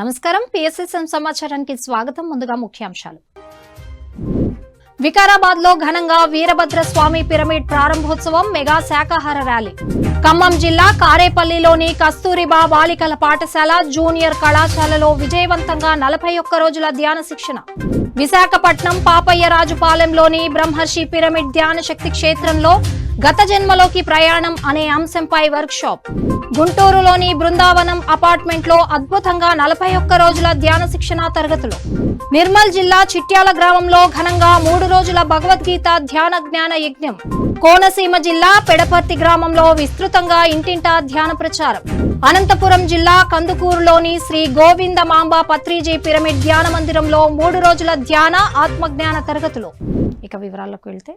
నమస్కారం పిఎస్ఎస్ఎం సమాచారానికి స్వాగతం. ముందుగా ముఖ్యాంశాలు. వికారాబాద్ లో ఘనంగా వీరభద్ర స్వామి పిరమిడ్ ప్రారంభోత్సవం, మెగా శాకాహార ర్యాలీ. ఖమ్మం జిల్లా కారేపల్లిలోని కస్తూరిబా బాలికల పాఠశాల జూనియర్ కళాశాలలో విజయవంతంగా 41 రోజుల ధ్యాన శిక్షణ. విశాఖపట్నం పాపయ్యరాజుపాలెంలోని బ్రహ్మర్షి పిరమిడ్ ధ్యాన శక్తి క్షేత్రంలో గత జన్మలోకి ప్రయాణం అనే అంశంపై వర్క్ షాప్. గుంటూరులోని బృందావనం అపార్ట్మెంట్ లో అద్భుతంగా 41 రోజుల ధ్యాన శిక్షణ తరగతులు. నిర్మల్ జిల్లా చిట్యాల గ్రామంలో ఘనంగా 3 రోజుల భగవద్గీత ధ్యాన జ్ఞాన యజ్ఞం. కోనసీమ జిల్లా పెడపర్తి గ్రామంలో విస్తృతంగా ఇంటింటా ధ్యాన ప్రచారం. అనంతపురం జిల్లా కందుకూరులోని శ్రీ గోవిందమాంబ పత్రిజీ పిరమిడ్ ధ్యాన మందిరంలో 3 రోజుల ధ్యాన ఆత్మజ్ఞాన తరగతులు. ఇక వివరాల్లోకి వెళ్తే,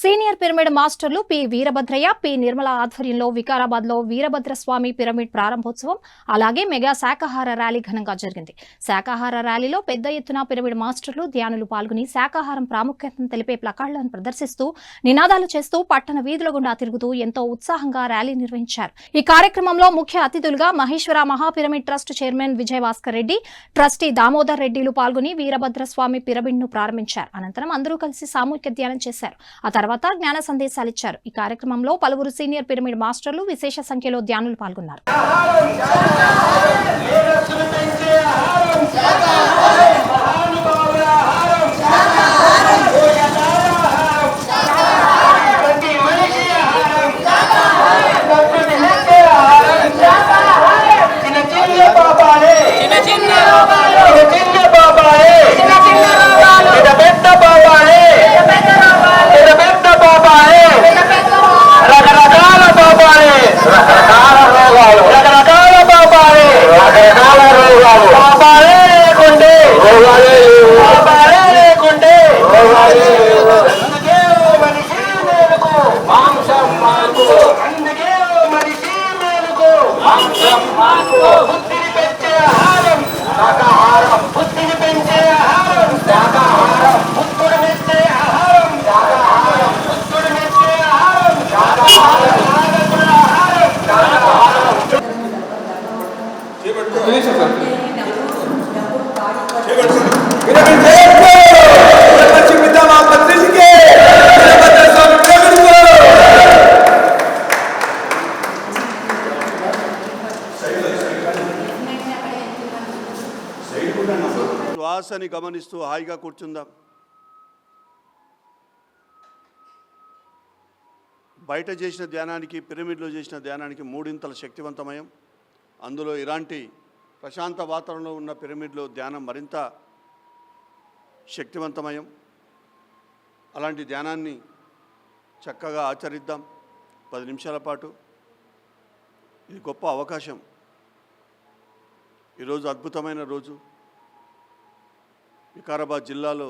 సీనియర్ పిరమిడ్ మాస్టర్లు పి వీరభద్రయ్య, పి నిర్మల ఆధ్వర్యంలో వికారాబాద్ లో వీరభద్ర స్వామి పిరమిడ్ ప్రారంభోత్సవం, అలాగే మెగా శాకాహార ర్యాలీ ఘనంగా జరిగింది. శాకాహార ర్యాలీలో పెద్ద ఎత్తున పిరమిడ్ మాస్టర్లు ధ్యానులు పాల్గొని శాకాహారం ప్రాముఖ్యతను తెలిపే ప్లకార్డులను ప్రదర్శిస్తూ నినాదాలు చేస్తూ పట్టణ వీధుల గుండా తిరుగుతూ ఎంతో ఉత్సాహంగా ర్యాలీ నిర్వహించారు. ఈ కార్యక్రమంలో ముఖ్య అతిథులుగా మహేశ్వర మహాపిరమిడ్ trust chairman Vijayabhaskar Reddy, trustee Damodar రెడ్డిలు పాల్గొని వీరభద్ర స్వామి పిరమిడ్ ను ప్రారంభించారు. అనంతరం అందరూ కలిసి సామూహిక ధ్యానం చేశారు. ఆ తర్వాత జ్ఞాన సందేశాలిచ్చారు. ఈ కార్యక్రమంలో పలువురు సీనియర్ పిరమిడ్ మాస్టర్లు, విశేష సంఖ్యలో ధ్యానులు పాల్గొన్నారు. శ్వాసని గమనిస్తూ హాయిగా కూర్చుందాం. బయట చేసిన ధ్యానానికి, పిరమిడ్లో చేసిన ధ్యానానికి మూడింతల శక్తివంతమయం. అందులో ఇలాంటి ప్రశాంత వాతావరణంలో ఉన్న పిరమిడ్లో ధ్యానం మరింత శక్తివంతమయం. అలాంటి ధ్యానాన్ని చక్కగా ఆచరిద్దాం 10 నిమిషాల పాటు. ఇది గొప్ప అవకాశం. ఈరోజు అద్భుతమైన రోజు. వికారాబాద్ జిల్లాలో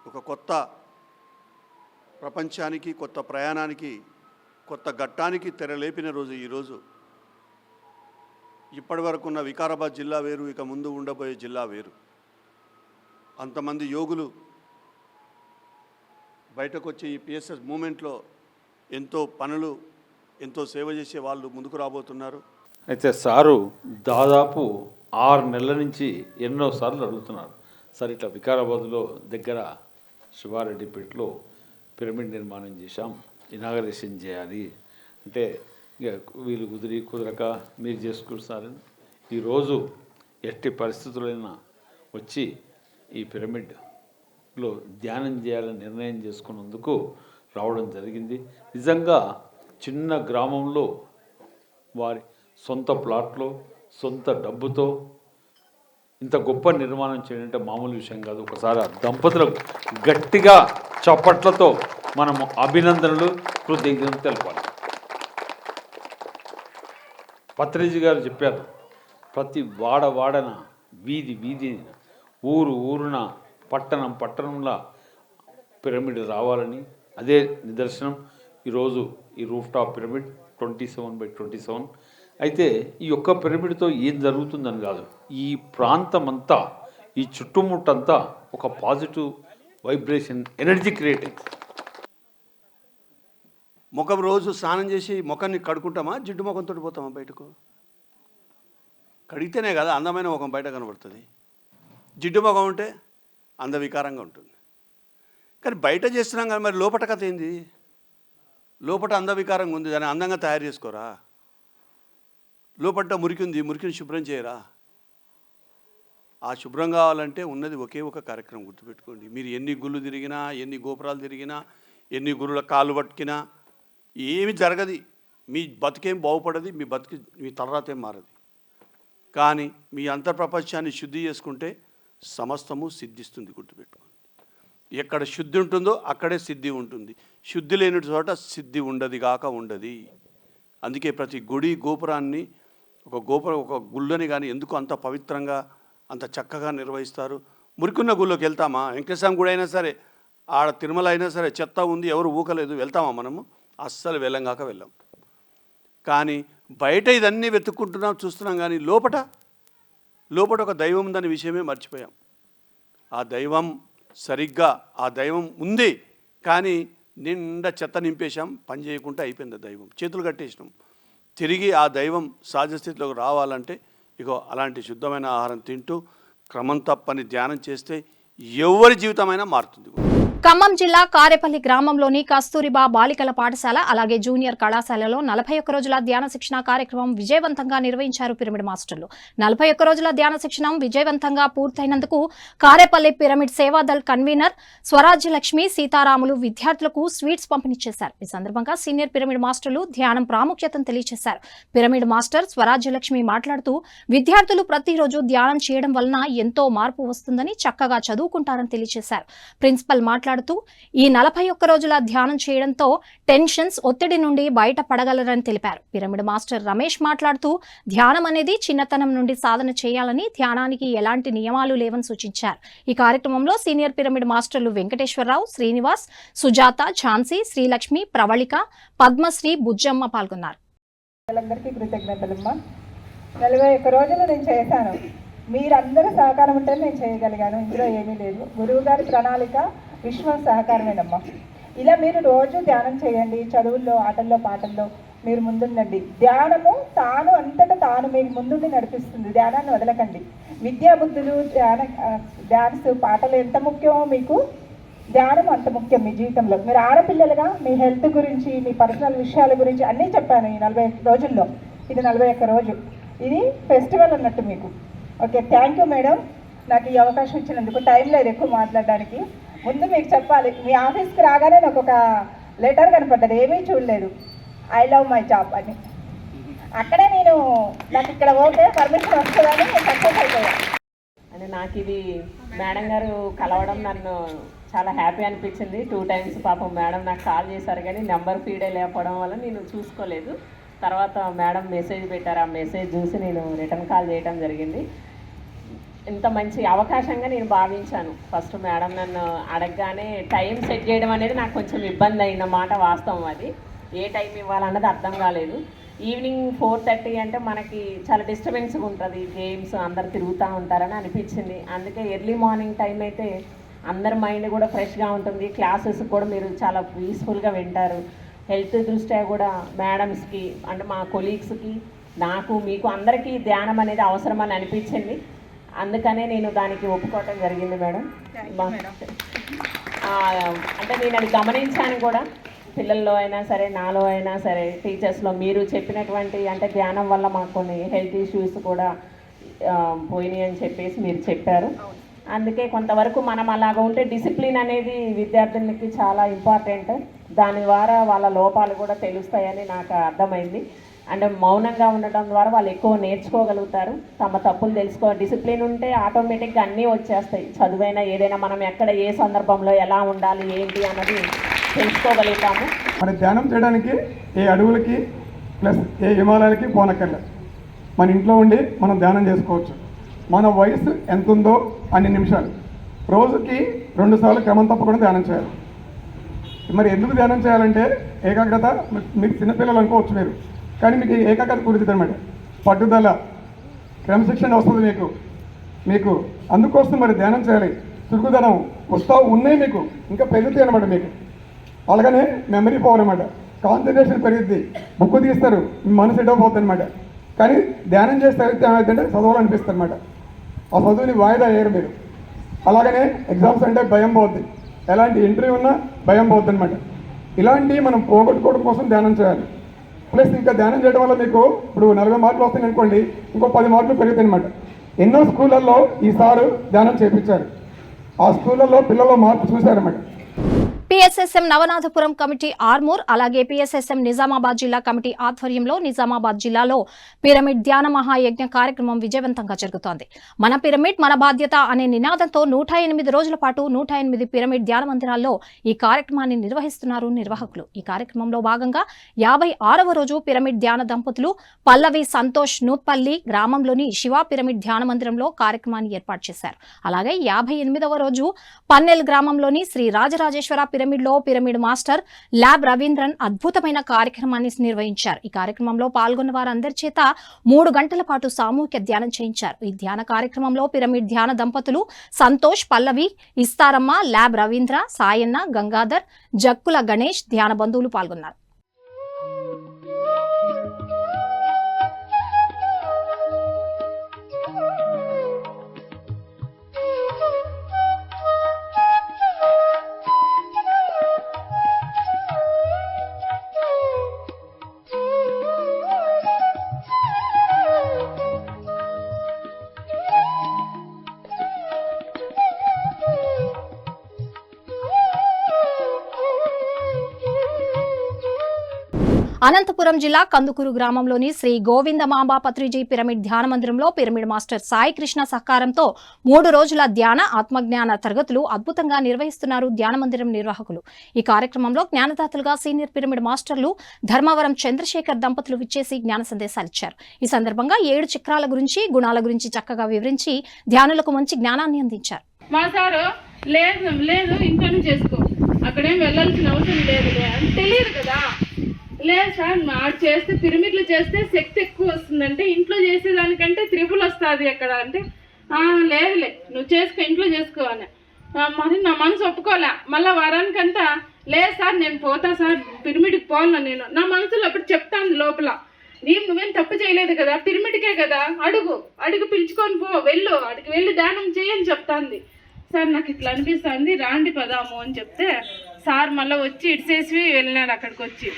ఒక కొత్త ప్రపంచానికి, కొత్త ప్రయాణానికి, కొత్త ఘట్టానికి తెరలేపిన రోజు ఈరోజు. ఇప్పటి వరకు ఉన్న వికారాబాద్ జిల్లా వేరు, ఇక ముందు ఉండబోయే జిల్లా వేరు. అంతమంది యోగులు బయటకు వచ్చే ఈ పిఎస్ఎస్ మూమెంట్లో ఎంతో పనులు, ఎంతో సేవ చేసే వాళ్ళు ముందుకు రాబోతున్నారు. అయితే సారు దాదాపు 6 నెలల నుంచి ఎన్నోసార్లు అడుగుతున్నారు, సార్ ఇట్లా వికారాబాద్లో దగ్గర శివారెడ్డిపేటలో పిరమిడ్ నిర్మాణం చేశాం, ఇనాగరేషన్ చేయాలి అంటే ఇక వీళ్ళు కుదరక మీరు చేసుకుంటున్నారని ఈరోజు ఎట్టి పరిస్థితులైనా వచ్చి ఈ పిరమిడ్లో ధ్యానం చేయాలని నిర్ణయం చేసుకున్నందుకు రావడం జరిగింది. నిజంగా చిన్న గ్రామంలో వారి సొంత ప్లాట్లో, సొంత డబ్బుతో ఇంత గొప్ప నిర్మాణం చేయడం అంటే మామూలు విషయం కాదు. ఒకసారి ఆ దంపతులకు గట్టిగా చప్పట్లతో మనము అభినందనలు, కృతజ్ఞతలు తెలపాలి. పత్రిజీ గారు చెప్పారు, ప్రతి వాడన, వీధి ఊరు ఊరున, పట్టణంలో పిరమిడ్ రావాలని. అదే నిదర్శనం ఈరోజు ఈ రూఫ్ టాప్ పిరమిడ్ 27x27. అయితే ఈ యొక్క పిరమిడ్తో ఏం జరుగుతుందని కాదు, ఈ ప్రాంతం అంతా, ఈ చుట్టుముట్టంతా ఒక పాజిటివ్ వైబ్రేషన్ ఎనర్జీ క్రియేట్ అయింది. ముఖం రోజు స్నానం చేసి ముఖాన్ని కడుకుంటామా, జిడ్డు ముఖంతో పోతామా బయటకు? కడిగితేనే కదా అందమైన ముఖం బయట కనబడుతుంది. జిడ్డు ముఖం ఉంటే అందవికారంగా ఉంటుంది. కానీ బయట చేస్తున్నాం కానీ మరి లోపట కథ ఏంది? లోపట అందవికారంగా ఉంది, దాన్ని అందంగా తయారు చేసుకోరా? లోపట మురికి ఉంది, మురికిని శుభ్రం చేయరా? ఆ శుభ్రం కావాలంటే ఉన్నది ఒకే ఒక కార్యక్రమం, గుర్తుపెట్టుకోండి. మీరు ఎన్ని గుళ్ళు తిరిగినా, ఎన్ని గోపురాలు తిరిగినా, ఎన్ని గురుల కాళ్ళు పట్టుకినా ఏమి జరగదు. మీ బతికేం బాగుపడది, మీ తలరాతేం మారది. కానీ మీ అంతర్ప్రపంచాన్ని శుద్ధి చేసుకుంటే సమస్తము సిద్ధిస్తుంది, గుర్తుపెట్టుకోండి. ఎక్కడ శుద్ధి ఉంటుందో అక్కడే సిద్ధి ఉంటుంది. శుద్ధి లేని చోట సిద్ధి ఉండదు కాక ఉండదు. అందుకే ప్రతి గుడి గోపురాన్ని ఒక గుళ్ళని కానీ ఎందుకు అంత పవిత్రంగా అంత చక్కగా నిర్వహిస్తారు? మురికున్న గుళ్ళోకి వెళ్తామా? వెంకటేశ్వర గుడి అయినా సరే, ఆడ తిరుమల అయినా సరే, చెత్త ఉంది, ఎవరు ఊకలేదు, వెళ్తామా మనము? అస్సలు వెళ్ళంగాక వెళ్ళాం. కానీ బయట ఇదన్నీ వెతుక్కుంటున్నాం, చూస్తున్నాం, కానీ లోపట ఒక దైవం ఉందనే విషయమే మర్చిపోయాం. ఆ దైవం సరిగ్గా ఆ దైవం ఉంది, కానీ నిండా చెత్త నింపేశాం, పని చేయకుండా అయిపోయింది. దైవం చేతులు కట్టేసినాం. తిరిగి ఆ దైవం సహజస్థితిలోకి రావాలంటే ఇగో అలాంటి శుద్ధమైన ఆహారం తింటూ క్రమం తప్పని ధ్యానం చేస్తే ఎవరి జీవితమైనా మారుతుంది. ఖమ్మం జిల్లా కారేపల్లి గ్రామంలోని కస్తూరిబా బాలికల పాఠశాల అలాగే జూనియర్ కళాశాలలో 41 రోజుల ధ్యాన శిక్షణ కార్యక్రమం విజయవంతంగా నిర్వహించారు పిరమిడ్ మాస్టర్లు. 41 రోజుల ధ్యాన శిక్షణ విజయవంతంగా పూర్తయినందుకు కారేపల్లి పిరమిడ్ సేవాదల్ కన్వీనర్ స్వరాజ్యలక్ష్మి సీతారాములు విద్యార్థులకు స్వీట్స్ పంపిణీ చేశారు. ఈ సందర్భంగా సీనియర్ పిరమిడ్ మాస్టర్లు ధ్యానం ప్రాముఖ్యతను తెలియజేశారు. పిరమిడ్ మాస్టర్ స్వరాజ్యలక్ష్మి మాట్లాడుతూ విద్యార్థులు ప్రతిరోజు ధ్యానం చేయడం వలన ఎంతో మార్పు వస్తుందని, చక్కగా చదువుకుంటారని తెలియజేశారు. ప్రిన్సిపల్ మాట్లాడుతూ ఈ 41 రోజుల ధ్యానం చేయడంతో టెన్షన్స్, ఒత్తిడి నుండి బయటపడగలరని తెలిపారు. పిరమిడ్ మాస్టర్ రమేష్ మాట్లాడుతూ ధ్యానం అనేది చిన్నతనం నుండి సాధన చేయాలని, ధ్యానానికి ఎలాంటి నియమాలు లేవని సూచించారు. ఈ కార్యక్రమంలో సీనియర్ పిరమిడ్ మాస్టర్లు వెంకటేశ్వరరావు, శ్రీనివాస్, సుజాత, ఝాన్సీ, శ్రీలక్ష్మి, ప్రవళిక, పద్మశ్రీ, బుజ్జమ్మ పాల్గొన్నారు. 41 రోజులు నేను చేశాను. మీరందరూ సహకారం ఉంటే నేను చేయగలిగాను. ఇందులో ఏమీ లేదు. గురువు గారి ప్రణాళిక విశ్వం సహకారమేనమ్మా. ఇలా మీరు రోజు ధ్యానం చేయండి. చదువుల్లో, ఆటల్లో, పాటల్లో మీరు ముందుండండి. ధ్యానము అంతటా తాను మీకు ముందుండి నడిపిస్తుంది. ధ్యానాన్ని వదలకండి. విద్యాబుద్ధులు, డ్యాన్స్, పాటలు ఎంత ముఖ్యమో మీకు ధ్యానం అంత ముఖ్యం మీ జీవితంలో. మీరు ఆడపిల్లలుగా మీ హెల్త్ గురించి, మీ పర్సనల్ విషయాల గురించి అన్నీ చెప్పాను ఈ 40 రోజుల్లో. ఇది 41 రోజు. ఇది ఫెస్టివల్ అన్నట్టు మీకు. ఓకే, థ్యాంక్ యూ మేడం, నాకు ఈ అవకాశం ఇచ్చినందుకు. టైం లేదు ఎక్కువ మాట్లాడడానికి. ముందు మీకు చెప్పాలి, మీ ఆఫీస్కి రాగానే నాకు ఒక లెటర్ కనపడ్డది, ఏమీ చూడలేదు, ఐ లవ్ మై జాబ్ అని. అక్కడే నాకు ఇక్కడ ఓకే పర్మిషన్ వస్తుందని సక్సెస్ అయిపోయాను. అంటే నాకు ఇది మేడం గారు కలవడం నన్ను చాలా హ్యాపీ అనిపించింది. 2 times పాపం మేడం నాకు కాల్ చేశారు, కానీ నెంబర్ ఫీడ్ లేకపోవడం వల్ల నేను చూసుకోలేదు. తర్వాత మేడం మెసేజ్ పెట్టారు, ఆ మెసేజ్ చూసి నేను రిటర్న్ కాల్ చేయడం జరిగింది. ఇంత మంచి అవకాశంగా నేను భావించాను. ఫస్ట్ మేడం నన్ను అడగగానే టైం సెట్ చేయడం అనేది నాకు కొంచెం ఇబ్బంది అయిన మాట వాస్తవం. అది ఏ టైం ఇవ్వాలన్నది అర్థం కాలేదు. ఈవినింగ్ 4:30 అంటే మనకి చాలా డిస్టర్బెన్స్గా ఉంటుంది, గేమ్స్ అందరు తిరుగుతూ ఉంటారని అనిపించింది. అందుకే ఎర్లీ మార్నింగ్ టైం అయితే అందరి మైండ్ కూడా ఫ్రెష్గా ఉంటుంది. క్లాసెస్ కూడా మీరు చాలా పీస్ఫుల్గా వింటారు. హెల్త్ దృష్ట్యా కూడా మేడమ్స్కి, అంటే మా కొలీగ్స్కి, నాకు, మీకు అందరికీ ధ్యానం అనేది అవసరమని అనిపించింది. అందుకనే నేను దానికి ఒప్పుకోవటం జరిగింది మేడం. అంటే నేను అది గమనించాను కూడా, పిల్లల్లో అయినా సరే, నాలో అయినా సరే, టీచర్స్లో మీరు చెప్పినటువంటి అంటే ధ్యానం వల్ల మాకు కొన్ని హెల్త్ ఇష్యూస్ కూడా పోయినాయి అని చెప్పేసి మీరు చెప్పారు. అందుకే కొంతవరకు మనం అలాగ ఉంటే డిసిప్లిన్ అనేది విద్యార్థులకి చాలా ఇంపార్టెంట్. దాని ద్వారా వాళ్ళ లోపాలు కూడా తెలుస్తాయని నాకు అర్థమైంది. అంటే మౌనంగా ఉండటం ద్వారా వాళ్ళు ఎక్కువ నేర్చుకోగలుగుతారు, తమ తప్పులు డిసిప్లిన్ ఉంటే ఆటోమేటిక్గా అన్నీ వచ్చేస్తాయి. చదువైనా ఏదైనా మనం ఎక్కడ ఏ సందర్భంలో ఎలా ఉండాలి ఏంటి అన్నది తెలుసుకోగలుగుతాము. మన ధ్యానం చేయడానికి ఏ అడవులకి ప్లస్ ఏ హిమాలయాలకి పోనక్కర్లేదు. మన ఇంట్లో ఉండి మనం ధ్యానం చేసుకోవచ్చు. మన వయసు ఎంత ఉందో అన్ని నిమిషాలు, రోజుకి 2 సార్లు క్రమం తప్పకుండా ధ్యానం చేయాలి. మరి ఎందుకు ధ్యానం చేయాలంటే ఏకాగ్రత. మీకు చిన్నపిల్లలు అనుకోవచ్చు మీరు, కానీ మీకు ఏకాగ్రత కుదురుతుంది అనమాట. పట్టుదల, క్రమశిక్షణ వస్తుంది మీకు అందుకోసం మరి ధ్యానం చేయాలి. చురుకుదనం వస్తూ ఉన్నాయి, మీకు ఇంకా పెరుగుతాయి అనమాట. మీకు అలాగనే మెమరీ పవర్ అనమాట, కాన్సన్ట్రేషన్ పెరుగుద్ది. బుక్ తీస్తారు, మీ మనసు ఎడవపోతుంది అనమాట. కానీ ధ్యానం చేస్తే ఏమైందంటే చదవాలనిపిస్తుంది అనమాట. ఆ చదువుని వాయిదా వేయరు మీరు. అలాగనే ఎగ్జామ్స్ అంటే భయం పోద్ది, ఎలాంటి ఇంటర్వ్యూ ఉన్నా భయం పోద్ది అనమాట. ఇలాంటివి మనం పోగొట్టుకోవడం కోసం ధ్యానం చేయాలి. ప్లస్ ఇంకా ధ్యానం చేయడం వల్ల మీకు ఇప్పుడు 40 మార్కులు వస్తాయి అనుకోండి, ఇంకో 10 మార్కులు పెరుగుతాయి అనమాట. ఎన్నో స్కూళ్ళల్లో ఈ సారు ధ్యానం చేయించారు. ఆ స్కూళ్ళల్లో పిల్లల్లో మార్పు చూశారన్నమాట. పిఎస్ఎస్ఎం నవనాథపురం కమిటీ ఆర్మూర్, అలాగే పిఎస్ఎస్ఎం నిజామాబాద్ జిల్లా కమిటీ ఆధ్వర్యంలో నిజామాబాద్ జిల్లాలో పిరమిడ్ ధ్యాన మహాయజ్ఞ కార్యక్రమం విజయవంతంగా జరుగుతోంది. మన పిరమిడ్ మన బాధ్యత అనే నినాదంతో 108 రోజుల పాటు 108 పిరమిడ్ ధ్యాన మందిరాల్లో ఈ కార్యక్రమాన్ని నిర్వహిస్తున్నారు నిర్వాహకులు. ఈ కార్యక్రమంలో భాగంగా 56వ రోజు పిరమిడ్ ధ్యాన దంపతులు పల్లవి సంతోష్ నూత్పల్లి గ్రామంలోని శివ పిరమిడ్ ధ్యాన మందిరంలో కార్యక్రమాన్ని ఏర్పాటు చేశారు. అలాగే 58వ రోజు పన్నెల్ గ్రామంలోని శ్రీ రాజరాజేశ్వర పిరమిడ్ లో పిరమిడ్ మాస్టర్ ల్యాబ్ రవీంద్రన్ అద్భుతమైన కార్యక్రమాన్ని నిర్వహించారు. ఈ కార్యక్రమంలో పాల్గొన్న వారందరి చేత 3 గంటల పాటు సామూహిక ధ్యానం చేయించారు. ఈ ధ్యాన కార్యక్రమంలో పిరమిడ్ ధ్యాన దంపతులు సంతోష్, పల్లవి, ఇస్తారమ్మ, ల్యాబ్ రవీంద్ర, సాయన్న, గంగాధర్, జక్కుల గణేష్ ధ్యాన బంధువులు పాల్గొన్నారు. అనంతపురం జిల్లా కందుకూరు గ్రామంలోని శ్రీ గోవిందమాంబ పత్రిజీ పిరమిడ్ ధ్యాన మందిరంలో పిరమిడ్ మాస్టర్ సాయి కృష్ణ సహకారంతో 3 రోజుల ధ్యాన ఆత్మజ్ఞాన తరగతులు అద్భుతంగా నిర్వహిస్తున్నారు ధ్యాన మందిరం నిర్వాహకులు. ఈ కార్యక్రమంలో జ్ఞానదాతలుగా సీనియర్ పిరమిడ్ మాస్టర్లు ధర్మవరం చంద్రశేఖర్ దంపతులు విచ్చేసి జ్ఞాన సందేశాలిచ్చారు. ఈ సందర్భంగా 7 చక్రాల గురించి, గుణాల గురించి చక్కగా వివరించి ధ్యానులకు మంచి జ్ఞానాన్ని అందించారు. మా సారు లేదు ఇంట్లోనే చేసుకో, అక్కడేం వెళ్ళాల్సిన అవసరం లేదు అని తెలియదు కదా. లేదు సార్, ఆడు చేస్తే పిరమిడ్లు చేస్తే శక్తి ఎక్కువ వస్తుందంటే ఇంట్లో చేసేదానికంటే 3 వస్తుంది అక్కడ అంటే, లేదులే నువ్వు చేసుకో, ఇంట్లో చేసుకో అని. మరి నా మనసు ఒప్పుకోలే. మళ్ళీ వారానికంతా లేదు సార్ నేను పోతా సార్, పిరమిడ్కి పోవాలా నేను. నా మనసులో అప్పుడు చెప్తాను లోపల, నువ్వేం తప్పు చేయలేదు కదా, పిరమిడ్కే కదా, అడుగు పిలుచుకొని పో, అడిగి వెళ్ళి ధ్యానం చేయని చెప్తాంది. సార్ నాకు ఇట్లా అనిపిస్తుంది, రాండి పదాము అని చెప్తే సార్ మళ్ళీ వచ్చి ఇడిసేసి వెళ్ళినాడు అక్కడికి వచ్చి.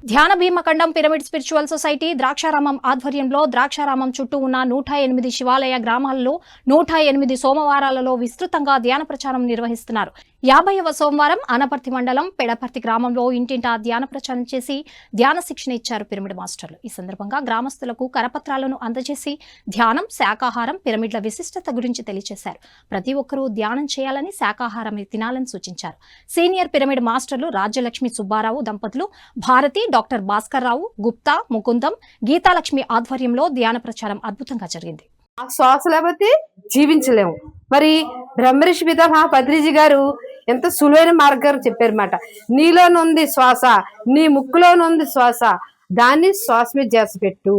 ధ్యాన Bhimakhandam pyramid spiritual society Draksharamam ఆధ్వర్యంలో ద్రాక్షారామం చుట్టూ ఉన్న 108 శివాలయ గ్రామాల్లో 108 సోమవారాలలో విస్తృతంగా ధ్యాన ప్రచారం నిర్వహిస్తున్నారు. 50వ సోమవారం అనపర్తి మండలం పెడపర్తి గ్రామంలో ఇంటింటా ధ్యాన ప్రచారం చేసి ధ్యాన శిక్షణ ఇచ్చారు పిరమిడ్ మాస్టర్లు. ఈ సందర్భంగా గ్రామస్తులకు కరపత్రాలను అందజేసి ధ్యానం, శాకాహారం, పిరమిడ్ల విశిష్టత గురించి తెలియజేశారు. ప్రతి ఒక్కరూ ధ్యానం చేయాలని, శాకాహారం తినాలని సూచించారు. సీనియర్ పిరమిడ్ మాస్టర్లు రాజ్యలక్ష్మి సుబ్బారావు దంపతులు, భారతి, డాక్టర్ భాస్కర్ రావు, గుప్తా, ముకుందం, గీతాలక్ష్మి ఆధ్వర్యంలో ధ్యాన ప్రచారం అద్భుతంగా జరిగింది. శ్వాస లేకపోతే జీవించలేము. మరి బ్రహ్మర్షి పితామహ పత్రిజీ గారు ఎంత సులువైన మార్గం చెప్పారన్నమాట. నీలోనుంది శ్వాస, నీ ముక్కులోనుంది శ్వాస, దాన్ని శ్వాస మీద చేసి పెట్టు,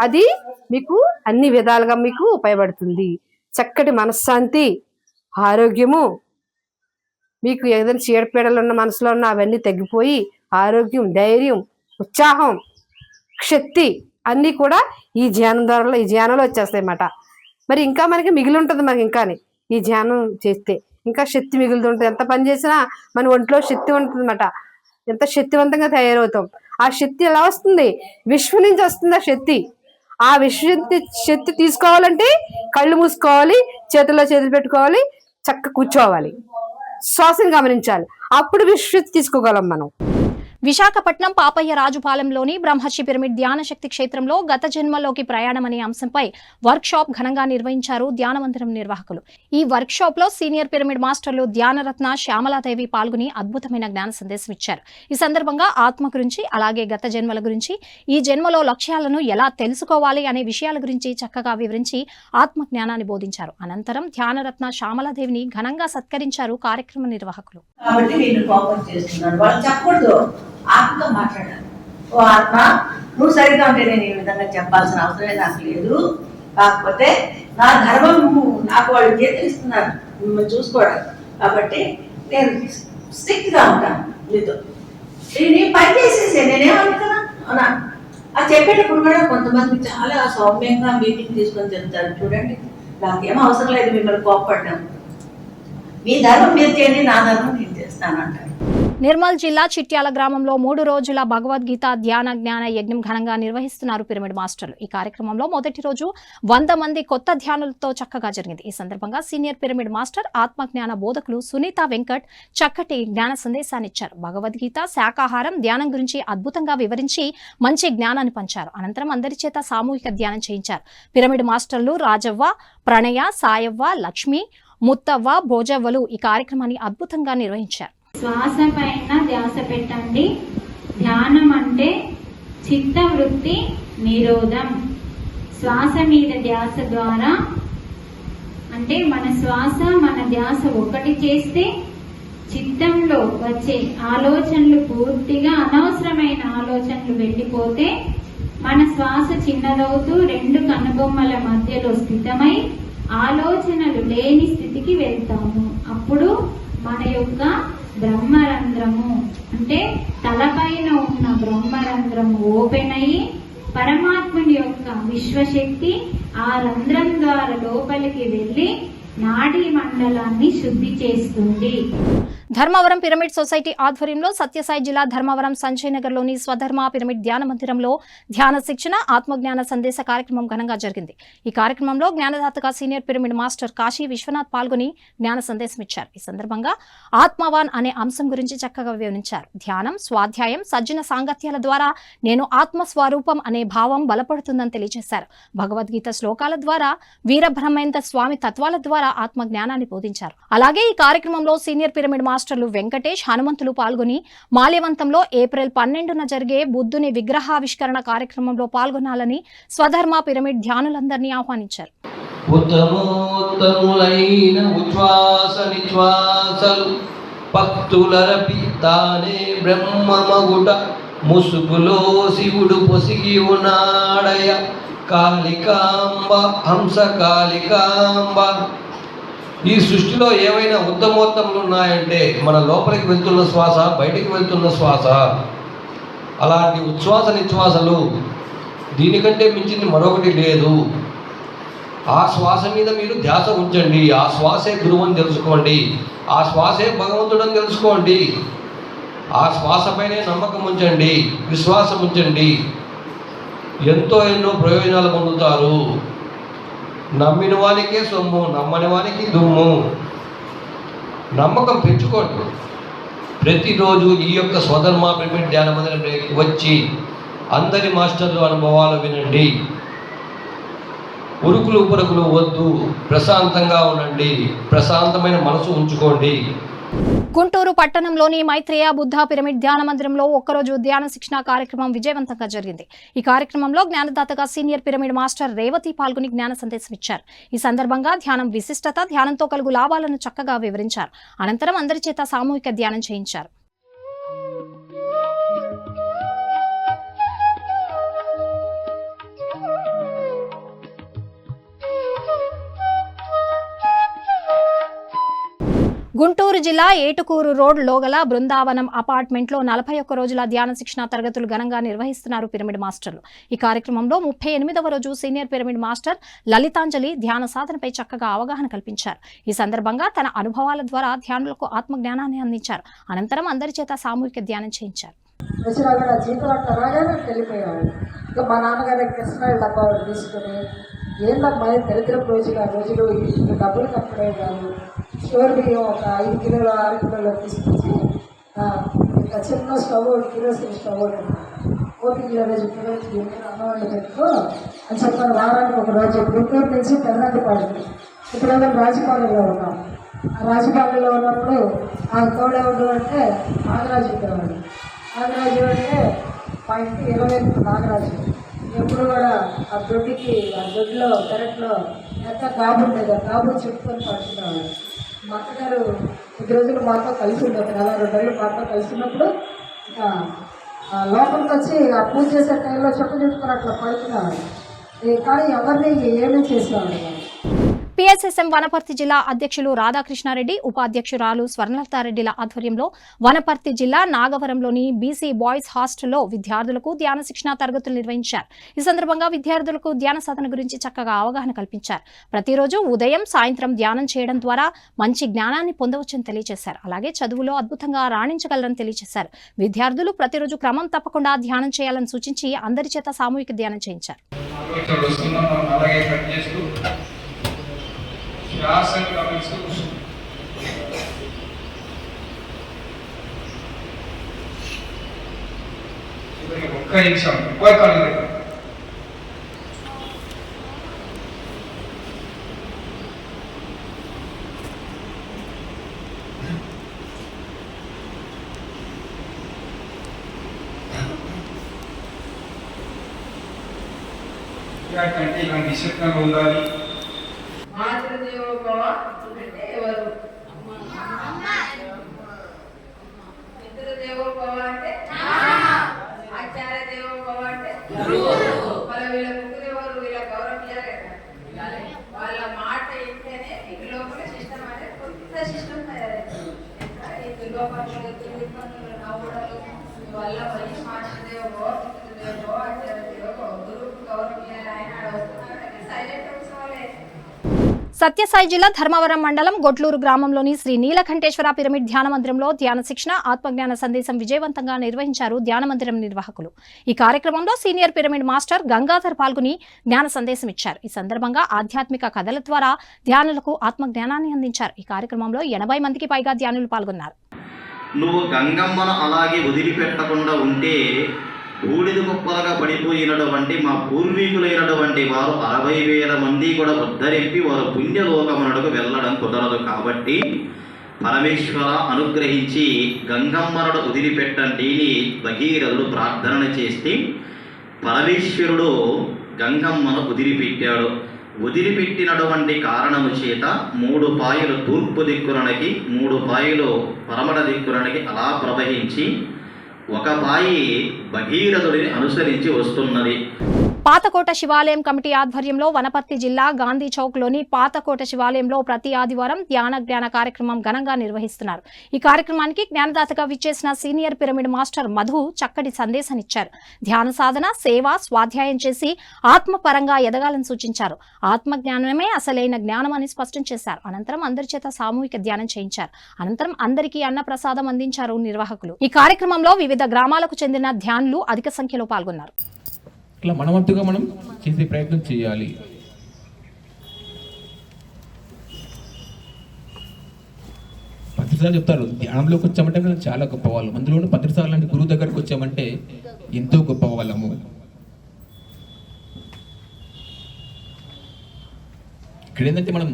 అది మీకు అన్ని విధాలుగా మీకు ఉపయోగపడుతుంది. చక్కటి మనశ్శాంతి, ఆరోగ్యము, మీకు ఏదైనా చీడపీడలు ఉన్న మనసులో ఉన్న అవన్నీ తగ్గిపోయి ఆరోగ్యం, ధైర్యం, ఉత్సాహం, శక్తి అన్నీ కూడా ఈ ధ్యానంలో వచ్చేస్తాయి అన్నమాట. మరి ఇంకా మనకి మిగిలి ఉంటుంది, మనకి ఇంకాని ఈ ధ్యానం చేస్తే ఇంకా శక్తి మిగులుతుంటుంది. ఎంత పని చేసినా మన ఒంట్లో శక్తి ఉంటుంది అన్నమాట. ఎంత శక్తివంతంగా తయారవుతాం. ఆ శక్తి ఎలా వస్తుంది? విశ్వం నుంచి వస్తుంది ఆ శక్తి. ఆ శక్తి తీసుకోవాలంటే కళ్ళు మూసుకోవాలి, చేతుల్లో చేతులు పెట్టుకోవాలి, చక్కగా కూర్చోవాలి, శ్వాసను గమనించాలి, అప్పుడు విశ్వశక్తి తీసుకోగలం మనం. విశాఖపట్నం పాపయ్య రాజుపాలెంలోని బ్రహ్మర్షి పిరమిడ్ ధ్యాన శక్తి క్షేత్రంలో గత జన్మలోకి ప్రయాణం అనే అంశంపై వర్క్ షాప్ ఘనంగా నిర్వహించారు ధ్యాన మందిరం నిర్వాహకులు. ఈ వర్క్ షాప్ లో సీనియర్ పిరమిడ్ మాస్టర్లు ధ్యానరత్న శ్యామలాదేవి పాల్గొని అద్భుతమైన జ్ఞాన సందేశం ఇచ్చారు. ఈ సందర్భంగా ఆత్మ గురించి, అలాగే గత జన్మల గురించి, ఈ జన్మలో లక్ష్యాలను ఎలా తెలుసుకోవాలి అనే విషయాల గురించి చక్కగా వివరించి ఆత్మ జ్ఞానాన్ని బోధించారు. అనంతరం ధ్యానరత్న శ్యామలాదేవిని ఘనంగా సత్కరించారు కార్యక్రమ నిర్వాహకులు. ఆత్మతో మాట్లాడాలి. ఓ ఆత్మ, నువ్వు సరిగ్గా ఉంటే నేను ఈ విధంగా చెప్పాల్సిన అవసరమే నాకు లేదు. కాకపోతే నా ధర్మం నాకు వాళ్ళు చేతులు ఇస్తున్నారు మిమ్మల్ని చూసుకోవడానికి. కాబట్టి నేను స్ట్రిక్ట్గా ఉంటాను నీతో. నేను పని చేసేసే, నేనేమనుకున్నా అవునా, ఆ చెప్పేటప్పుడు కూడా కొంతమంది చాలా సౌమ్యంగా మీటింగ్ తీసుకొని చెప్తారు. చూడండి, నాకేం అవసరం లేదు మిమ్మల్ని కోప్పడడం, మీ ధర్మం మీరు చేయండి, నా ధర్మం నేను చేస్తానంటారు. నిర్మల్ జిల్లా చిట్యాల గ్రామంలో 3 రోజుల భగవద్గీత ధ్యాన జ్ఞాన యజ్ఞం ఘనంగా నిర్వహిస్తున్నారు పిరమిడ్ మాస్టర్లు. ఈ కార్యక్రమంలో మొదటి రోజు 100 మంది కొత్త ధ్యానులతో చక్కగా జరిగింది. ఈ సందర్భంగా సీనియర్ పిరమిడ్ మాస్టర్ ఆత్మజ్ఞాన బోధకులు సునీత వెంకట్ చక్కటి జ్ఞాన సందేశాన్ని ఇచ్చారు. భగవద్గీత, శాకాహారం, ధ్యానం గురించి అద్భుతంగా వివరించి మంచి జ్ఞానాన్ని పంచారు. అనంతరం అందరి చేత సామూహిక ధ్యానం చేయించారు. పిరమిడ్ మాస్టర్లు రాజవ్వ, ప్రణయ, సాయవ్వ, లక్ష్మి, ముత్తవ్వ, భోజవ్వలు ఈ కార్యక్రమాన్ని అద్భుతంగా నిర్వహించారు. శ్వాస పైన ధ్యాస పెట్టండి. ధ్యానం అంటే చిత్తవృత్తి నిరోధం. శ్వాస మీద ధ్యాస ద్వారా అంటే మన శ్వాస మన ధ్యాస ఒకటి చేస్తే చిత్తంలో వచ్చే ఆలోచనలు పూర్తిగా అనవసరమైన ఆలోచనలు వెళ్ళిపోతే మన శ్వాస చిన్నదవుతూ 2 కనుబొమ్మల మధ్యలో స్థితమై ఆలోచనలు లేని స్థితికి వెళ్తాము. అప్పుడు మన యొక్క బ్రహ్మరంధ్రము అంటే తలపైన ఉన్న బ్రహ్మరంధ్రము ఓపెన్ అయ్యి పరమాత్ముని యొక్క విశ్వశక్తి ఆ రంధ్రం ద్వారా లోపలికి వెళ్లి నాడీ మండలాన్ని శుద్ధి చేస్తుంది. ధర్మవరం పిరమిడ్ సొసైటీ ఆధ్వర్యంలో సత్యసాయి జిల్లా ధర్మవరం సంజయ్ నగర్లోని స్వధర్మ పిరమిడ్ ధ్యాన మందిరంలో ధ్యాన శిక్షణ, ఆత్మజ్ఞాన సందేశ కార్యక్రమం ఘనంగా జరిగింది. ఈ కార్యక్రమంలో జ్ఞానదాతగా senior pyramid master Kashi Vishwanath పాల్గొని జ్ఞాన సందేశం ఇచ్చారు. ఈ సందర్భంగా ఆత్మవాన్ అనే అంశం గురించి చక్కగా వివరించారు. ధ్యానం, స్వాధ్యాయం, సజ్జన సాంగత్యాల ద్వారా నేను ఆత్మస్వరూపం అనే భావం బలపడుతుందని తెలియజేశారు. భగవద్గీత శ్లోకాల ద్వారా, వీరబ్రహ్మేంద్ర స్వామి తత్వాల ద్వారా ఆత్మజ్ఞానాన్ని బోధించారు. అలాగే ఈ కార్యక్రమంలో సీనియర్ పిరమిడ్ మాస్టర్లు వెంకటేష్, హనుమంతులు పాల్గొని మాల్యవంతంలో ఏప్రిల్ 12న జరిగే బుద్ధుని విగ్రహావిష్కరణ కార్యక్రమంలో పాల్గొనాలని స్వధర్మ పిరమిడ్ ధ్యానులందరినీ ఆహ్వానించారు. ఉత్తమోత్తములైన ఉచ్ఛ్వాస నిశ్వాసలు భక్తులరపి తానే బ్రహ్మమగుట ముసుగులో శివుడు పొసిగి ఉన్నాడయ కాళికాంబ హంస కాళికాంబ. ఈ సృష్టిలో ఏవైనా ఉత్తమోత్తములు ఉన్నాయంటే మన లోపలికి వెళ్తున్న శ్వాస, బయటికి వెళ్తున్న శ్వాస. అలాంటి ఉచ్ఛ్వాస నిశ్వాసలు దీనికంటే మించింది మరొకటి లేదు. ఆ శ్వాస మీద మీరు ధ్యాస ఉంచండి. ఆ శ్వాసే గురువు అని తెలుసుకోండి. ఆ శ్వాసే భగవంతుడని తెలుసుకోండి. ఆ శ్వాసపైనే నమ్మకం ఉంచండి, విశ్వాసం ఉంచండి. ఎన్నో ప్రయోజనాలు పొందుతారు. నమ్మిన వానికే సొమ్ము, నమ్మని వానికి దుమ్ము. నమ్మకం పెంచుకోండి. ప్రతిరోజు ఈ యొక్క స్వధర్మ పిరమిడ్ ధ్యాన మందిరంలోకి వచ్చి అందరి మాస్టర్లు అనుభవాలు వినండి. ఉరుకులు పురుకులు వద్దు, ప్రశాంతంగా ఉండండి, ప్రశాంతమైన మనసు ఉంచుకోండి. గుంటూరు పట్టణంలోని మైత్రేయ బుద్ధ పిరమిడ్ ధ్యాన మందిరంలో ఒక్కరోజు ధ్యాన శిక్షణ కార్యక్రమం విజయవంతంగా జరిగింది. ఈ కార్యక్రమంలో జ్ఞానదాతగా సీనియర్ పిరమిడ్ మాస్టర్ రేవతి పాల్గొని జ్ఞాన సందేశం ఇచ్చారు. ఈ సందర్భంగా ధ్యానం విశిష్టత, ధ్యానంతో కలుగు లాభాలను చక్కగా వివరించారు. అనంతరం అందరి చేత సామూహిక ధ్యానం చేయించారు. గుంటూరు జిల్లా ఏటుకూరు రోడ్ లోగల బృందావనం అపార్ట్మెంట్లో 41 రోజుల ధ్యాన శిక్షణ తరగతులు ఘనంగా నిర్వహిస్తున్నారు పిరమిడ్ మాస్టర్లు. ఈ కార్యక్రమంలో 38వ రోజు సీనియర్ పిరమిడ్ మాస్టర్ లలితాంజలి ధ్యాన సాధనపై చక్కగా అవగాహన కల్పించారు. ఈ సందర్భంగా తన అనుభవాల ద్వారా ధ్యానులకు ఆత్మజ్ఞానాన్ని అందించారు. అనంతరం అందరి చేత సామూహిక ధ్యానం చేయించారు. మా నాన్నగారి కృష్ణ డబ్బా తీసుకుని ఏందమ్మా దరిద్రపు రోజులు డబ్బులు కప్పడే కాదు, షోర్ బియ్యం ఒక 5 కిలోలు 6 కిలోలు తీసుకొచ్చి ఇంకా చిన్న స్టవ్ కిరోసిన్ స్టవ్ ఓపిక రోజు కిలోకి అన్నవాళ్ళు పెట్టుకో అని చెప్పాను. వారానికి ఒక రోజు గుంటూరు నుంచి పెద్దపాడికి ఇప్పుడు రాజపాలెంలో ఉన్నాం. ఆ రాజపాలెంలో ఉన్నప్పుడు ఆ తోడేవాడు అంటే నాగరాజు ఉండేవాడు. నాగరాజు అంటే మా ఇంటికి 20 నాగరాజు. ఎప్పుడు కూడా ఆ దొడ్డికి ఆ దొడ్లో పెరట్లో ఎంత కాబు ఉండేది, ఆ కాబు చెప్పుకొని పడుతున్నాడు. మా అత్తగారు 10 రోజులు మాతో కలిసి ఉండేది, 2 నెలలు మాతో కలిసి ఉన్నప్పుడు ఇంకా లోపలికి వచ్చి ఆ పూజ చేసే టైంలో చెప్పుకొని అట్లా పడుతున్నాడు. కానీ ఎవరిని ఏమీ చేసేవాడు. PSSM వనపర్తి జిల్లా అధ్యక్షులు రాధాకృష్ణారెడ్డి, ఉపాధ్యక్షురాలు స్వర్ణలతారెడ్డిల ఆధ్వర్యంలో వనపర్తి జిల్లా నాగవరంలోని బీసీ బాయ్స్ హాస్టల్లో విద్యార్థులకు ధ్యాన శిక్షణ తరగతులు నిర్వహించారు. ఈ సందర్భంగా విద్యార్థులకు ధ్యాన సాధన గురించి చక్కగా అవగాహన కల్పించారు. ప్రతిరోజు ఉదయం, సాయంత్రం ధ్యానం చేయడం ద్వారా మంచి జ్ఞానాన్ని పొందవచ్చని తెలియజేశారు. అలాగే చదువులో అద్భుతంగా రాణించగలరని తెలియజేశారు. విద్యార్థులు ప్రతిరోజు క్రమం తప్పకుండా ధ్యానం చేయాలని సూచించి అందరి చేత సామూహిక ధ్యానం చేయించారు. అంటే ఇలాంటి డిసిప్లిన్ ఉండాలి. మాతృదేవోభవ అంటే ఎవరు? పితృదేవోభవ అంటే ఆచార్య దేవోభవ అంటే మరి వీళ్ళ ముగ్గురు ఎవరు? వీళ్ళ గౌరవం ఇవ్వాలి కదా. వాళ్ళ మాట ఏంటనే ఈ లోపల సిస్టమ్ అనేది కొత్త సిస్టమ్ తయారైంది. లోపల నవ్వడాలు వల్ల పోయి మాతృదేవోభవ, పితృదేవోభవ, ఆచార్య దేవోభవ, గురువుకు గౌరవం ఇవ్వాలి. ఆయన వస్తున్నారంటే సైలెంట్ ఉత్సవాలే. సత్యసాయి జిల్లా ధర్మవరం మండలం గొట్లూరు గ్రామంలోని శ్రీ నీలకంఠేశ్వర పిరమిడ్ ధ్యాన మందిరంలో ధ్యాన శిక్షణ, ఆత్మజ్ఞాన సందేశం విజయవంతంగా నిర్వహించారు ధ్యాన మందిరం నిర్వాహకులు. ఈ కార్యక్రమంలో సీనియర్ పిరమిడ్ మాస్టర్ గంగాధర్ పాల్గొని జ్ఞాన సందేశం ఇచ్చారు. ఈ సందర్భంగా ఆధ్యాత్మిక కథల ద్వారా ధ్యానులకు ఆత్మజ్ఞానాన్ని అందించారు. ఈ కార్యక్రమంలో 80 మందికి పైగా ధ్యానులు పాల్గొన్నారు. నువ్వు గంగమ్మను అలాగే వదిలిపెట్టకుండా ఉంటే బూడిద కుప్పలుగా పడిపోయినటువంటి మా పూర్వీకులైనటువంటి వారు 60,000 మంది కూడా ఉద్ధరింపి వారు పుణ్యలోకమునకు వెళ్ళడం కుదరదు. కాబట్టి పరమేశ్వర అనుగ్రహించి గంగమ్మను వదిలిపెట్టండి అని భగీరథుడు ప్రార్థన చేస్తే పరమేశ్వరుడు గంగమ్మను వదిలిపెట్టాడు. వదిలిపెట్టినటువంటి కారణము చేత 3 పాయలు తూర్పు దిక్కునకి, 3 పాయలు పరమడ దిక్కునకి అలా ప్రవహించి ఒక పాయి భగీరథుడిని అనుసరించి వస్తున్నది. పాతకోట శివాలయం కమిటీ ఆధ్వర్యంలో వనపర్తి జిల్లా గాంధీ చౌక్లోని పాతకోట శివాలయంలో ప్రతి ఆదివారం ధ్యాన జ్ఞాన కార్యక్రమం ఘనంగా నిర్వహిస్తున్నారు. ఈ కార్యక్రమానికి జ్ఞానదాతగా విచ్చేసిన సీనియర్ పిరమిడ్ మాస్టర్ మధు చక్కటి సందేశాన్నిచ్చారు. ధ్యాన సాధన, సేవ, స్వాధ్యాయం చేసి ఆత్మపరంగా ఎదగాలని సూచించారు. ఆత్మజ్ఞానమే అసలైన జ్ఞానం అని స్పష్టం చేశారు. అనంతరం అందరి చేత సామూహిక ధ్యానం చేయించారు. అనంతరం అందరికీ అన్న ప్రసాదం అందించారు నిర్వాహకులు. ఈ కార్యక్రమంలో వివిధ గ్రామాలకు చెందిన ధ్యానులు అధిక సంఖ్యలో పాల్గొన్నారు. ఇట్లా మనవంతుగా మనం చేసే ప్రయత్నం చేయాలి. పత్రిసార్లు చెప్తారు ధ్యానంలోకి వచ్చామంటే మనం చాలా గొప్పవాళ్ళం. అందులోనూ పత్రిసార్లు లాంటి గురువు దగ్గరకు వచ్చామంటే ఎంతో గొప్పవాళ్ళము. ఇక్కడ ఏంటంటే మనం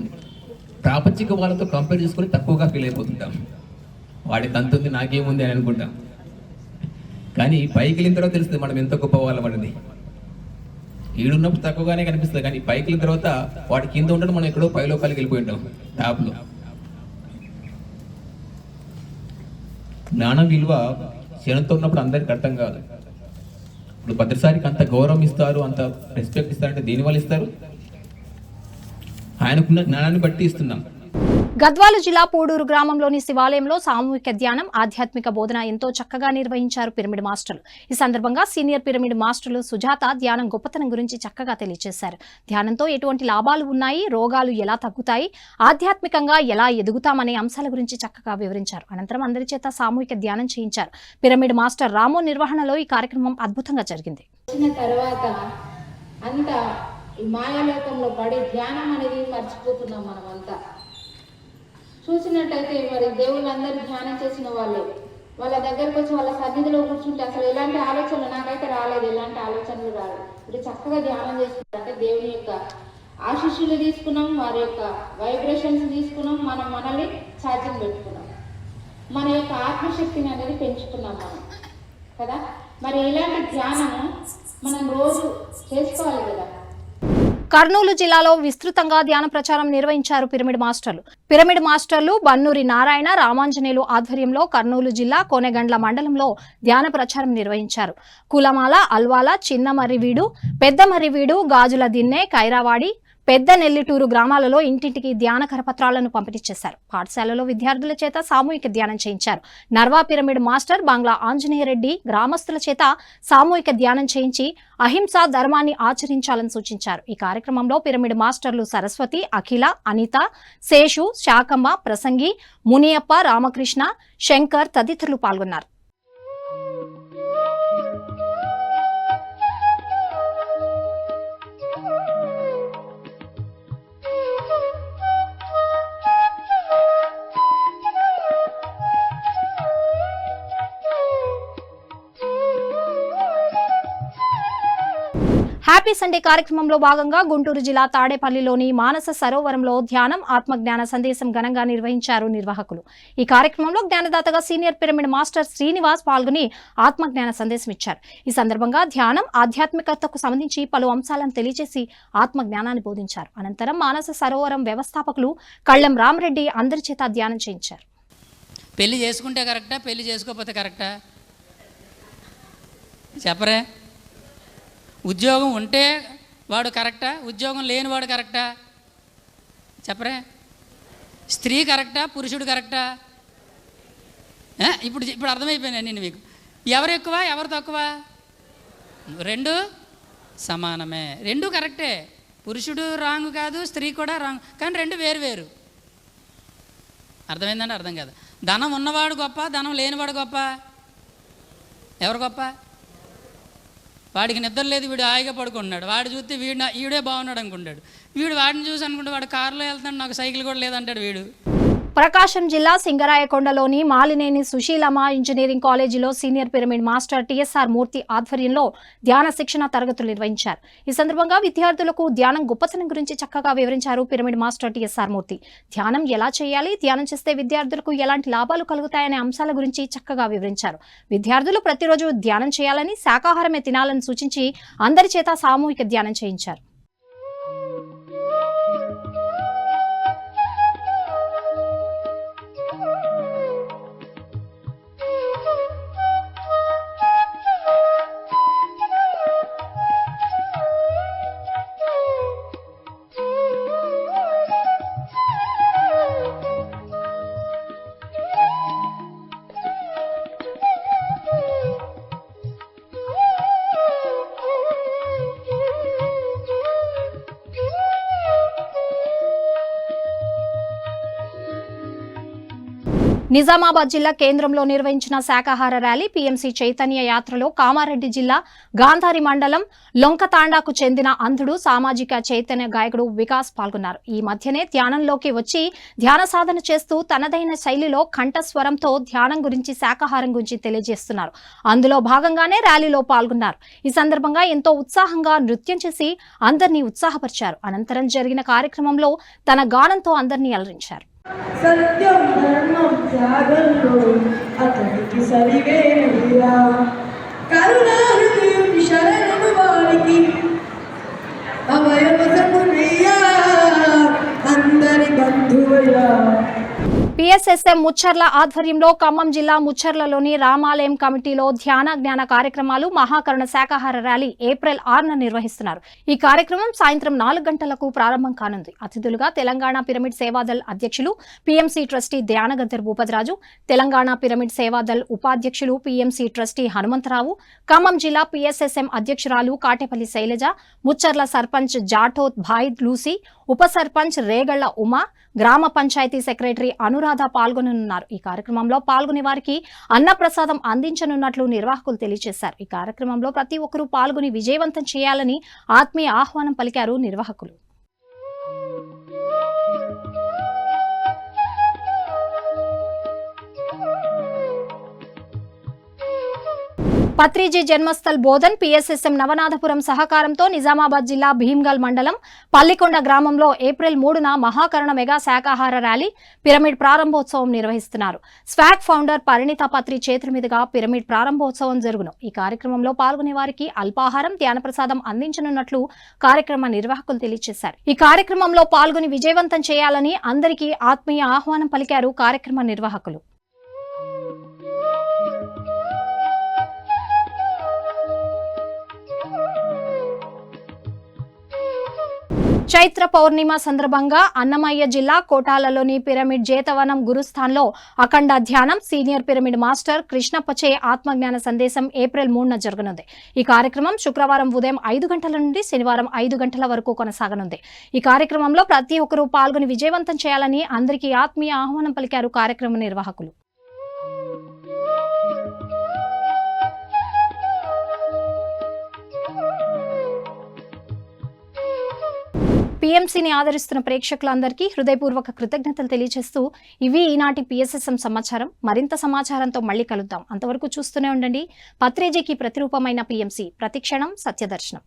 ప్రాపంచిక వాళ్ళతో కంపేర్ చేసుకొని తక్కువగా ఫీల్ అయిపోతుంటాం. వాడి తంతుంది నాకేముంది అని అనుకుంటాం. కానీ పైకి వెళ్ళిన తర్వాత తెలుస్తుంది మనం ఎంతో గొప్పవాళ్ళం అనేది. ఈడున్నప్పుడు తక్కువగానే కనిపిస్తుంది, కానీ పైకి వెళ్ళిన తర్వాత వాడి కింద ఉండడం మనం ఎక్కడో పై లోకాలకి వెళ్ళిపోయి ఉంటాం టాప్లో. జ్ఞానం విలువ క్షణంతో ఉన్నప్పుడు అందరికి అర్థం కాదు. ఇప్పుడు భద్రసారికి అంత గౌరవం ఇస్తారు, అంత రెస్పెక్ట్ ఇస్తారంటే దేనివల్ల ఇస్తారు? ఆయనకున్న జ్ఞానాన్ని బట్టి ఇస్తున్నాం. గద్వాల జిల్లా పూడూరు గ్రామంలోని శివాలయంలో సామూహిక ధ్యానం, ఆధ్యాత్మిక బోధన ఎంతో చక్కగా నిర్వహించారు పిరమిడ్ మాస్టర్లు. ఈ సందర్భంగా సీనియర్ పిరమిడ్ మాస్టర్లు సుజాత ధ్యానం గొప్పతనం గురించి చక్కగా తెలియజేశారు. ధ్యానంతో ఎటువంటి లాభాలు ఉన్నాయి, రోగాలు ఎలా తగ్గుతాయి, ఆధ్యాత్మికంగా ఎలా ఎదుగుతామనే అంశాల గురించి చక్కగా వివరించారు. అనంతరం అందరి చేత సామూహిక ధ్యానం చేయించారు. పిరమిడ్ మాస్టర్ రాము నిర్వహణలో ఈ కార్యక్రమం అద్భుతంగా జరిగింది. మాయాలోకంలో పడి ధ్యానం అనేది మర్చిపోతున్నాం మనమంతా. చూసినట్టయితే మరి దేవుళ్ళందరూ ధ్యానం చేసిన వాళ్ళే వాళ్ళ దగ్గరకు వచ్చి వాళ్ళ సన్నిధిలో కూర్చుంటే అసలు ఎలాంటి ఆలోచనలు నాకైతే రాలేదు, ఎలాంటి ఆలోచనలు రాలేదు. ఇప్పుడు చక్కగా ధ్యానం చేసుకుంటే దేవుని యొక్క ఆశీస్సులు తీసుకున్నాం, వారి యొక్క వైబ్రేషన్స్ తీసుకున్నాం, మనం మనల్ని ఛార్జింగ్ పెట్టుకున్నాం, మన యొక్క ఆత్మశక్తిని అనేది పెంచుకున్నాం మనం కదా. మరి ఇలాంటి ధ్యానము మనం రోజు చేసుకోవాలి కదా. కర్నూలు జిల్లాలో విస్తృతంగా ధ్యాన ప్రచారం నిర్వహించారు పిరమిడ్ మాస్టర్లు బన్నూరి నారాయణ, రామాంజనేయులు ఆధ్వర్యంలో కర్నూలు జిల్లా కోనెగండ్ల మండలంలో ధ్యాన ప్రచారం నిర్వహించారు. కులమాల, అల్వాల, చిన్న మర్రివీడు, పెద్ద మర్రివీడు, గాజుల దిన్నె, కైరావాడి, పెద్ద నెల్లిటూరు గ్రామాలలో ఇంటింటికి ధ్యాన కరపత్రాలను పంపిణీ చేశారు. పాఠశాలలో విద్యార్థుల చేత సామూహిక ధ్యానం చేయించారు. నర్వా పిరమిడ్ మాస్టర్ బంగ్లా ఆంజనేయరెడ్డి గ్రామస్తుల చేత సామూహిక ధ్యానం చేయించి అహింసా ధర్మాన్ని ఆచరించాలని సూచించారు. ఈ కార్యక్రమంలో పిరమిడ్ మాస్టర్లు సరస్వతి, అఖిల, అనిత, శేషు, శాకమ్మ, ప్రసంగి, మునియప్ప, రామకృష్ణ, శంకర్ తదితరులు పాల్గొన్నారు. హ్యాపీ సండే కార్యక్రమంలో భాగంగా గుంటూరు జిల్లా తాడేపల్లిలోని మానస సరోవరంలో ధ్యానం, ఆత్మజ్ఞాన సందేశం ఘనంగా నిర్వహించారు నిర్వాహకులు. ఈ కార్యక్రమంలో జ్ఞానదాతగా సీనియర్ పిరమిడ్ మాస్టర్ శ్రీనివాస్ పాల్గొని ఆత్మజ్ఞాన సందేశం ఇచ్చారు. ఈ సందర్భంగా ధ్యానం, ఆధ్యాత్మికతకు సంబంధించి పలు అంశాలను తెలియజేసి ఆత్మజ్ఞానాన్ని బోధించారు. అనంతరం మానస సరోవరం వ్యవస్థాపకులు కళ్ళెం రామరెడ్డి అందరి చేత ధ్యానం చేయించారు. పెళ్లి చేసుకుంటే కరెక్టా, పెళ్లి చేసుకోకపోతే కరెక్టా చెప్పరే? ఉద్యోగం ఉంటే వాడు కరెక్టా, ఉద్యోగం లేనివాడు కరెక్టా చెప్పరే? స్త్రీ కరెక్టా, పురుషుడు కరెక్టా? ఇప్పుడు అర్థమైపోయినా నేను మీకు. ఎవరు ఎక్కువ, ఎవరు తక్కువ? రెండు సమానమే, రెండు కరెక్టే. పురుషుడు రాంగ్ కాదు, స్త్రీ కూడా రాంగ్, కానీ రెండు వేరు వేరు. అర్థమైందండి? అర్థం కాదు. ధనం ఉన్నవాడు గొప్ప, ధనం లేనివాడు గొప్ప? ఎవరు గొప్ప? వాడికి నిద్ర లేదు, వీడు హాయిగా పడుకుంటున్నాడు. వాడు చూస్తే వీడే బాగున్నాడు అనుకుంటాడు. వీడు వాడిని చూసి అనుకుంటే వాడు కారులో వెళ్తాడు, నాకు సైకిల్ కూడా లేదంటాడు వీడు. ప్రకాశం జిల్లా సింగరాయకొండలోని మాలినేని సుశీలమ్మ ఇంజనీరింగ్ కాలేజీలో సీనియర్ పిరమిడ్ మాస్టర్ టిఎస్ఆర్ మూర్తి ఆధ్వర్యంలో ధ్యాన శిక్షణ తరగతులు నిర్వహించారు. ఈ సందర్భంగా విద్యార్థులకు ధ్యానం గొప్పతనం గురించి చక్కగా వివరించారు పిరమిడ్ మాస్టర్ టిఎస్ఆర్ మూర్తి. ధ్యానం ఎలా చేయాలి, ధ్యానం చేస్తే విద్యార్థులకు ఎలాంటి లాభాలు కలుగుతాయనే అంశాల గురించి చక్కగా వివరించారు. విద్యార్థులు ప్రతిరోజు ధ్యానం చేయాలని, శాకాహారమే తినాలని సూచించి అందరి చేత సామూహిక ధ్యానం చేయించారు. నిజామాబాద్ జిల్లా కేంద్రంలో నిర్వహించిన శాకాహార ర్యాలీ, పీఎంసీ చైతన్య యాత్రలో కామారెడ్డి జిల్లా గాంధారి మండలం లొంకతాండాకు చెందిన అంధుడు సామాజిక చైతన్య గాయకుడు వికాస్ పాల్గొన్నారు. ఈ మధ్యనే ధ్యానంలోకి వచ్చి ధ్యాన సాధన చేస్తూ తనదైన శైలిలో కంఠస్వరంతో ధ్యానం గురించి, శాకాహారం గురించి తెలియజేస్తున్నారు. అందులో భాగంగానే ర్యాలీలో పాల్గొన్నారు. ఈ సందర్భంగా ఎంతో ఉత్సాహంగా నృత్యం చేసి అందరినీ ఉత్సాహపరిచారు. అనంతరం జరిగిన కార్యక్రమంలో తన గానంతో అందరినీ అలరించారు. సత్యం ధర్మం త్యాగంలో అతనికి సరివేనురా, కరుణాహృదయుని శరణు వారికి అభయమసమునయ్యా, అందరి బంధువయ్యా. పిఎస్ఎస్ఎం ముచ్చర్ల ఆధ్వర్యంలో ఖమ్మం జిల్లా ముచ్చర్లలోని రామాలయం కమిటీలో ధ్యాన జ్ఞాన కార్యక్రమాలు, మహాకరుణ శాకాహార ర్యాలీ ఏప్రిల్ 6న నిర్వహిస్తున్నారు. ఈ కార్యక్రమం సాయంత్రం 4 గంటలకు ప్రారంభం కానుంది. అతిథులుగా తెలంగాణ పిరమిడ్ సేవాదల్ అధ్యక్షులు, పిఎంసీ ట్రస్టీ ధ్యానగద్దర్ భూపతిరాజు, తెలంగాణ పిరమిడ్ సేవాదల్ ఉపాధ్యక్షులు, పిఎంసీ ట్రస్టీ హనుమంతరావు, ఖమ్మం జిల్లా పిఎస్ఎస్ఎం అధ్యక్షురాలు కాటేపల్లి శైలజ, ముచ్చర్ల సర్పంచ్ జాఠోత్ భాయ్ లూసి, ఉప సర్పంచ్ రేగళ్ల ఉమా, గ్రామ పంచాయతీ సెక్రటరీ అనురాధ పాల్గొననున్నారు. ఈ కార్యక్రమంలో పాల్గొనే వారికి అన్నప్రసాదం అందించనున్నట్లు నిర్వాహకులు తెలియజేశారు. ఈ కార్యక్రమంలో ప్రతి ఒక్కరూ పాల్గొని విజయవంతం చేయాలని ఆత్మీయ ఆహ్వానం పలికారు నిర్వాహకులు. పత్రిజీ జన్మస్థల్ బోధన్ పిఎస్ఎస్ఎం నవనాథపురం సహకారంతో నిజామాబాద్ జిల్లా భీమ్గల్ మండలం పల్లికొండ గ్రామంలో ఏప్రిల్ 3న మహాకరుణ మెగా శాకాహార ర్యాలీ, పిరమిడ్ ప్రారంభోత్సవం నిర్వహిస్తున్నారు. స్వాక్ ఫౌండర్ పరిణిత పత్రి చేతుల మీదుగా పిరమిడ్ ప్రారంభోత్సవం జరుగును. ఈ కార్యక్రమంలో పాల్గొనే వారికి అల్పాహారం, ధ్యానప్రసాదం అందించనున్నట్లు కార్యక్రమ నిర్వాహకులు తెలియజేశారు. ఈ కార్యక్రమంలో పాల్గొని విజయవంతం చేయాలని అందరికీ ఆత్మీయ ఆహ్వానం పలికారు కార్యక్రమ నిర్వాహకులు. చైత్ర పౌర్ణిమ సందర్భంగా అన్నమయ్య జిల్లా కోటాలలోని పిరమిడ్ జేతవనం గురుస్థాన్లో అఖండ ధ్యానం సీనియర్ పిరమిడ్ మాస్టర్ కృష్ణప్పచే ఆత్మజ్ఞాన సందేశం ఏప్రిల్ 3న జరగనుంది. ఈ కార్యక్రమం శుక్రవారం ఉదయం 5 గంటల నుండి శనివారం 5 గంటల వరకు కొనసాగనుంది. ఈ కార్యక్రమంలో ప్రతి ఒక్కరూ పాల్గొని విజయవంతం చేయాలని అందరికీ ఆత్మీయ ఆహ్వానం పలికారు కార్యక్రమ నిర్వాహకులు. పీఎంసీని ఆదరిస్తున్న ప్రేక్షకులందరికీ హృదయపూర్వక కృతజ్ఞతలు తెలియజేస్తూ ఇవి ఈనాటి PSSM సమాచారం. మరింత సమాచారంతో మళ్ళీ కలుద్దాం. అంతవరకు చూస్తూనే ఉండండి పత్రిజీకి ప్రతిరూపమైన PMC, ప్రతిక్షణం సత్యదర్శనం.